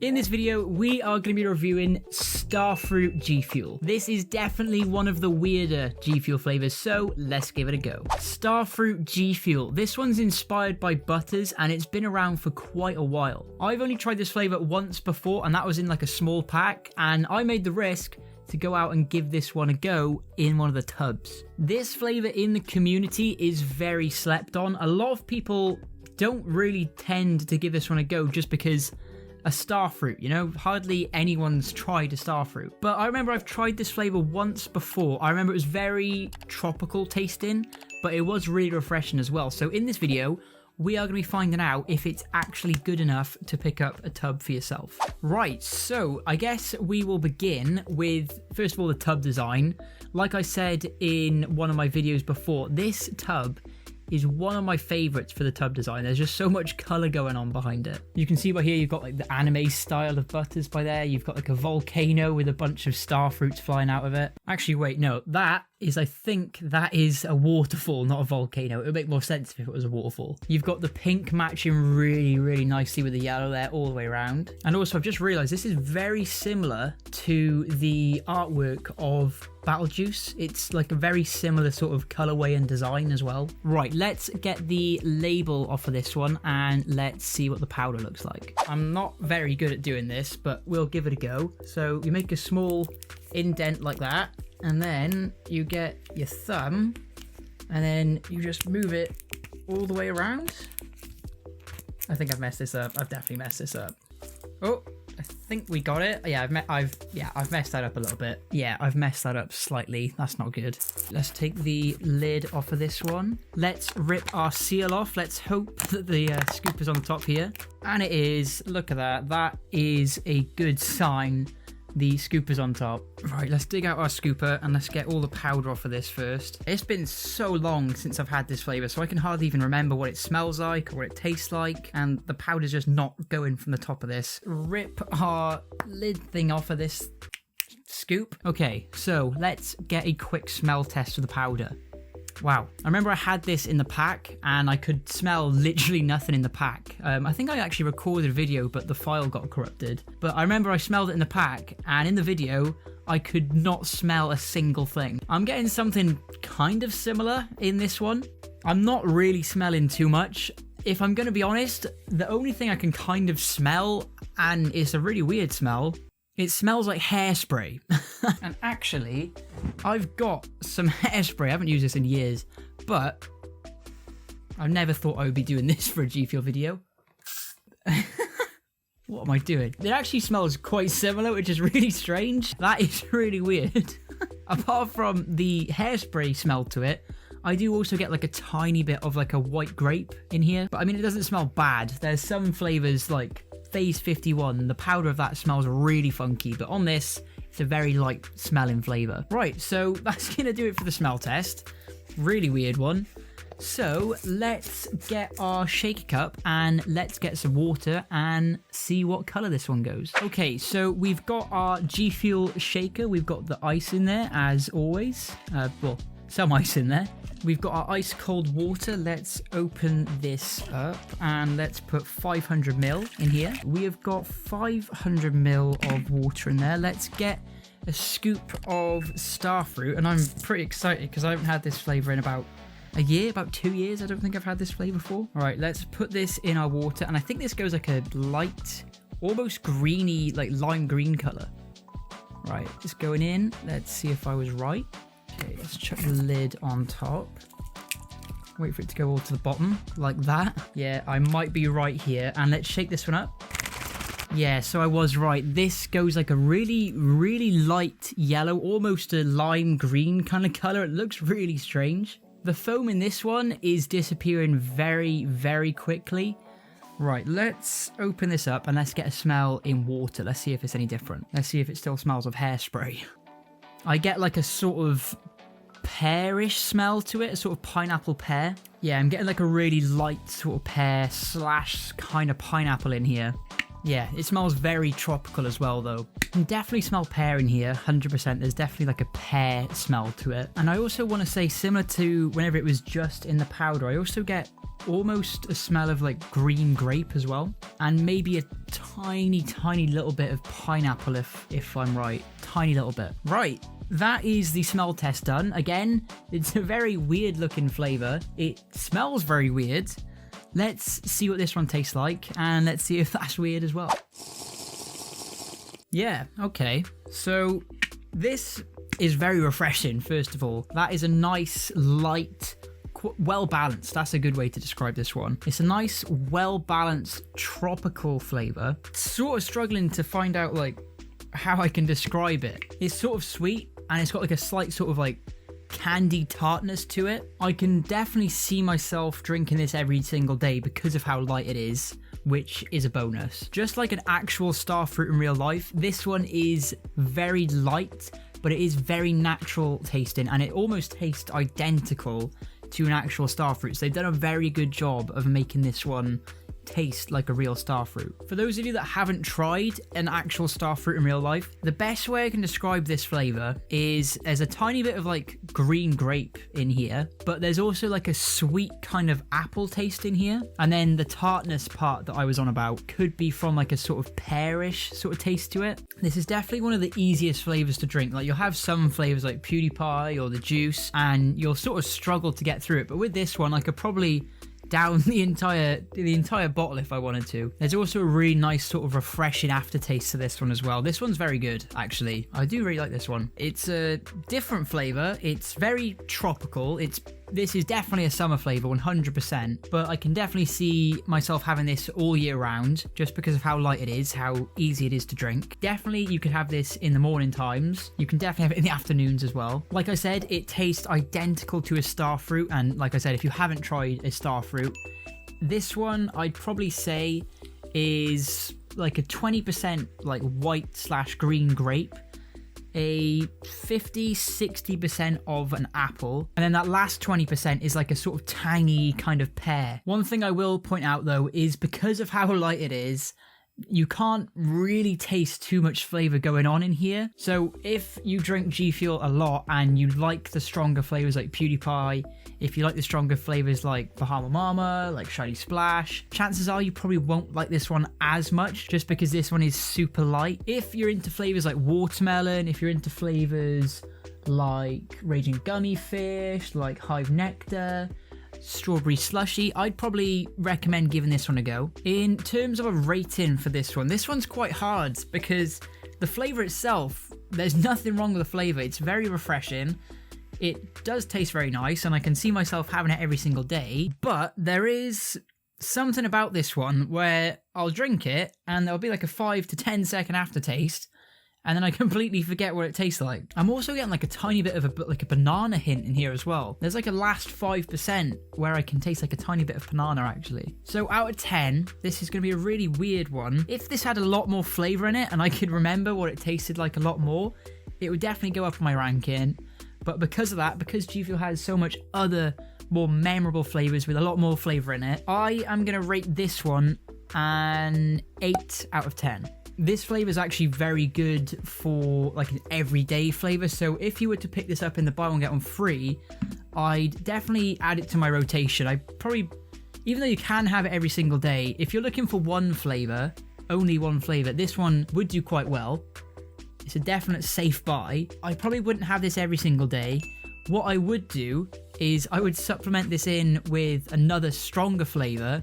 In this video, we are going to be reviewing Starfruit GFUEL. This is definitely one of the weirder GFUEL flavors, so let's give it a go. Starfruit GFUEL. This one's inspired by Butters, and it's been around for quite a while. I've only tried this flavor once before, and that was in like a small pack, and I made the risk to go out and give this one a go in one of the tubs. This flavor in the community is very slept on. A lot of people don't really tend to give this one a go just because a Starfruit, you know, hardly anyone's tried a Starfruit. But I remember I've tried this flavor once before. I remember it was very tropical tasting, but it was really refreshing as well. So in this video, we are going to be finding out if it's actually good enough to pick up a tub for yourself. Right, so I guess we will begin with, first of all, the tub design. Like I said in one of my videos before, this tub is one of my favorites for the tub design. There's just so much color going on behind it. You can see by here, you've got like the anime style of Butters by there. You've got like a volcano with a bunch of Starfruits flying out of it. Actually, wait, no, that is, I think that is a waterfall, not a volcano. It would make more sense if it was a waterfall. You've got the pink matching really nicely with the yellow there all the way around. And also, I've just realized this is very similar to the artwork of Battle Juice. It's like a very similar sort of colorway and design as well. Right, let's get the label off of this one and let's see what the powder looks like. I'm not very good at doing this, but we'll give it a go. So you make a small indent like that, and then you get your thumb and then you just move it all the way around. I think I've messed this up. I've definitely messed this up. Oh, I think we got it. Yeah, I've messed that up a little bit. Yeah, I've messed that up slightly. That's not good. Let's take the lid off of this one. Let's rip our seal off. Let's hope that the scoop is on the top here. And it is. Look at that. That is a good sign. The scooper's on top. Right, let's dig out our scooper and let's get all the powder off of this first. It's been so long since I've had this flavor, so I can hardly even remember what it smells like or what it tastes like, and the powder's just not going from the top of this. Rip our lid thing off of this scoop. Okay, so let's get a quick smell test of the powder. Wow. I remember I had this in the pack and I could smell literally nothing in the pack. I think I actually recorded a video, but the file got corrupted. But I remember I smelled it in the pack, and in the video, I could not smell a single thing. I'm getting something kind of similar in this one. I'm not really smelling too much. If I'm going to be honest, the only thing I can kind of smell, and it's a really weird smell, it smells like hairspray. And actually, I've got some hairspray. I haven't used this in years, but I never thought I would be doing this for a GFUEL video. What am I doing? It actually smells quite similar, which is really strange. That is really weird. Apart from the hairspray smell to it, I do also get like a tiny bit of like a white grape in here. But I mean, it doesn't smell bad. There's some flavors like Phase 51, the powder of that smells really funky, but on this, it's a very light smelling flavor. Right, so that's gonna do it for the smell test. Really weird one. So let's get our shaker cup and let's get some water and see what color this one goes. Okay, so we've got our GFUEL shaker. We've got the ice in there as always. Well, some ice in there. We've got our ice cold water. Let's open this up and let's put 500 ml in here. We have got 500 ml of water in there. Let's get a scoop of Starfruit, and I'm pretty excited because I haven't had this flavor in about a year, about 2 years. I don't think I've had this flavor before. All right, let's put this in our water, and I think this goes like a light, almost greeny, like lime green color. Right, just going in. Let's see if I was right. Okay, let's chuck the lid on top. Wait for it to go all to the bottom, like that. Yeah, I might be right here. And let's shake this one up. Yeah, so I was right. This goes like a really light yellow, almost a lime green kind of color. It looks really strange. The foam in this one is disappearing very quickly. Right, let's open this up and let's get a smell in water. Let's see if it's any different. Let's see if it still smells of hairspray. I get like a sort of pearish smell to it, a sort of pineapple pear. Yeah, I'm getting like a really light sort of pear slash kind of pineapple in here. Yeah, it smells very tropical as well though. You can definitely smell pear in here, 100%. There's definitely like a pear smell to it. And I also want to say, similar to whenever it was just in the powder, I also get almost a smell of like green grape as well. And maybe a tiny little bit of pineapple if I'm right. Tiny little bit. Right. That is the smell test done. Again, it's a very weird looking flavor. It smells very weird. Let's see what this one tastes like, and let's see if that's weird as well. Yeah, okay. So this is very refreshing, first of all. That is a nice, light, well-balanced. That's a good way to describe this one. It's a nice, well-balanced, tropical flavor. Sort of struggling to find out, like, how I can describe it. It's sort of sweet, and it's got like a slight sort of like candy tartness to it. I can definitely see myself drinking this every single day because of how light it is, which is a bonus. Just like an actual Starfruit in real life, this one is very light, but it is very natural tasting, and it almost tastes identical to an actual Starfruit. So they've done a very good job of making this one taste like a real Starfruit. For those of you that haven't tried an actual Starfruit in real life, the best way I can describe this flavor is there's a tiny bit of like green grape in here, but there's also like a sweet kind of apple taste in here. And then the tartness part that I was on about could be from like a sort of pearish sort of taste to it. This is definitely one of the easiest flavors to drink. Like you'll have some flavors like PewDiePie or the juice, and you'll sort of struggle to get through it. But with this one, I could probably down the entire bottle if I wanted to. There's also a really nice sort of refreshing aftertaste to this one as well. This one's very good, actually. I do really like this one. It's a different flavor. It's very tropical. This is definitely a summer flavor, 100%, but I can definitely see myself having this all year round just because of how light it is, how easy it is to drink. Definitely you could have this in the morning times. You can definitely have it in the afternoons as well. Like I said, it tastes identical to a Starfruit, and like I said, if you haven't tried a Starfruit, this one I'd probably say is like a 20% like white/green grape, a 50-60% of an apple, and then that last 20% is like a sort of tangy kind of pear. One thing I will point out though is because of how light it is, you can't really taste too much flavor going on in here. So if you drink GFUEL a lot and you like the stronger flavors like PewDiePie, if you like the stronger flavors like Bahama Mama, like Shiny Splash, chances are you probably won't like this one as much just because this one is super light. If you're into flavors like watermelon, if you're into flavors like Raging Gummy Fish, like Hive Nectar, Strawberry Slushy, I'd probably recommend giving this one a go. In terms of a rating for this one's quite hard because the flavor itself, there's nothing wrong with the flavor. It's very refreshing. It does taste very nice, and I can see myself having it every single day, but there is something about this one where I'll drink it and there'll be like a 5 to 10 second aftertaste, and then I completely forget what it tastes like. I'm also getting like a tiny bit of a banana hint in here as well. There's like a last 5% where I can taste like a tiny bit of banana actually. So out of 10, this is going to be a really weird one. If this had a lot more flavor in it and I could remember what it tasted like a lot more, it would definitely go up in my ranking. But because of that, because GFUEL has so much other more memorable flavors with a lot more flavor in it, I am going to rate this one an 8 out of 10. This flavor is actually very good for like an everyday flavor. So if you were to pick this up in the buy one get one free, I'd definitely add it to my rotation. I probably, even though you can have it every single day, if you're looking for one flavor, only one flavor, this one would do quite well. It's a definite safe buy. I probably wouldn't have this every single day. What I would do is I would supplement this in with another stronger flavor,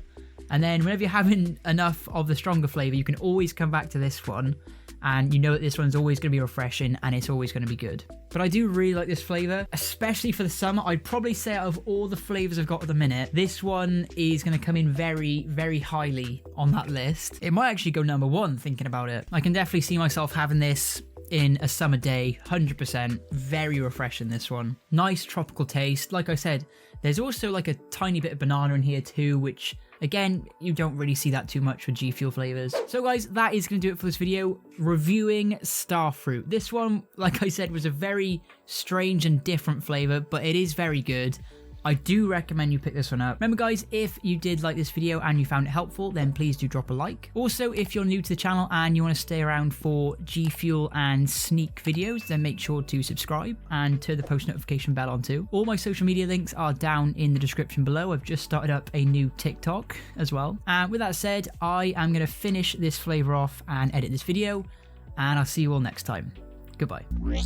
and then whenever you're having enough of the stronger flavor, you can always come back to this one, and you know that this one's always going to be refreshing and it's always going to be good. But I do really like this flavor, especially for the summer. I'd probably say out of all the flavors I've got at the minute, this one is going to come in very, very highly on that list. It might actually go number 1 thinking about it. I can definitely see myself having this in a summer day, 100%. Very refreshing, this one. Nice tropical taste. Like I said, there's also like a tiny bit of banana in here too, which again, you don't really see that too much with GFUEL flavors. So guys, that is going to do it for this video, reviewing Starfruit. This one, like I said, was a very strange and different flavor, but it is very good. I do recommend you pick this one up. Remember guys, if you did like this video and you found it helpful, then please do drop a like. Also, if you're new to the channel and you want to stay around for GFUEL and sneak videos, then make sure to subscribe and turn the post notification bell on too. All my social media links are down in the description below. I've just started up a new TikTok as well. And with that said, I am going to finish this flavor off and edit this video, and I'll see you all next time. Goodbye. Right.